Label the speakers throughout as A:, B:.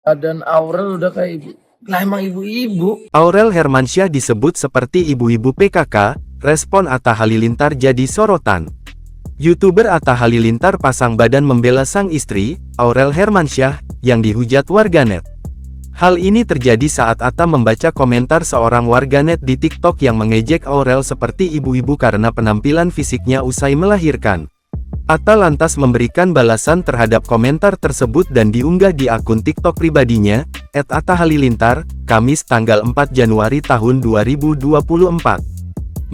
A: Dan Aurel udah kayak ibu. Lah emang ibu-ibu.
B: Aurel Hermansyah disebut seperti ibu-ibu PKK, respon Atta Halilintar jadi sorotan. YouTuber Atta Halilintar pasang badan membela sang istri, Aurel Hermansyah, yang dihujat warganet. Hal ini terjadi saat Atta membaca komentar seorang warganet di TikTok yang mengejek Aurel seperti ibu-ibu karena penampilan fisiknya usai melahirkan. Atta lantas memberikan balasan terhadap komentar tersebut dan diunggah di akun TikTok pribadinya, @AttaHalilintar, Kamis tanggal 4 Januari tahun 2024.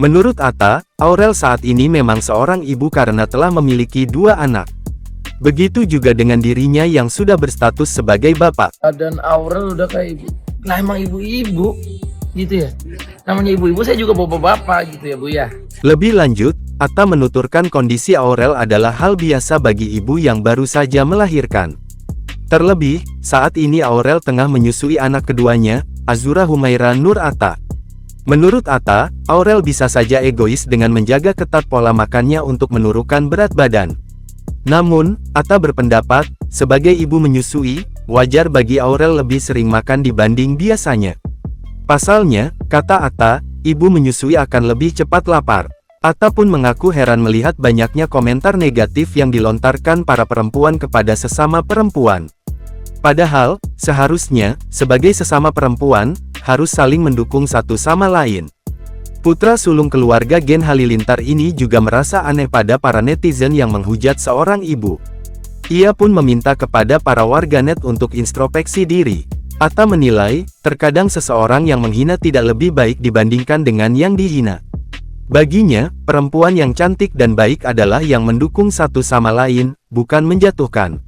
B: Menurut Atta, Aurel saat ini memang seorang ibu karena telah memiliki 2 anak. Begitu juga dengan dirinya yang sudah berstatus sebagai bapak.
A: Dan Aurel udah kayak ibu. Lah emang ibu-ibu. Gitu ya. Namanya ibu-ibu, saya juga bapak-bapak gitu ya Bu ya.
B: Lebih lanjut, Atta menuturkan kondisi Aurel adalah hal biasa bagi ibu yang baru saja melahirkan. Terlebih, saat ini Aurel tengah menyusui anak keduanya, Azura Humaira Nur Atta. Menurut Atta, Aurel bisa saja egois dengan menjaga ketat pola makannya untuk menurunkan berat badan. Namun, Atta berpendapat, sebagai ibu menyusui, wajar bagi Aurel lebih sering makan dibanding biasanya. Pasalnya, kata Atta, ibu menyusui akan lebih cepat lapar. Atta pun mengaku heran melihat banyaknya komentar negatif yang dilontarkan para perempuan kepada sesama perempuan. Padahal, seharusnya, sebagai sesama perempuan, harus saling mendukung satu sama lain. Putra sulung keluarga Gen Halilintar ini juga merasa aneh pada para netizen yang menghujat seorang ibu. Ia pun meminta kepada para warganet untuk introspeksi diri. Atta menilai, terkadang seseorang yang menghina tidak lebih baik dibandingkan dengan yang dihina. Baginya, perempuan yang cantik dan baik adalah yang mendukung satu sama lain, bukan menjatuhkan.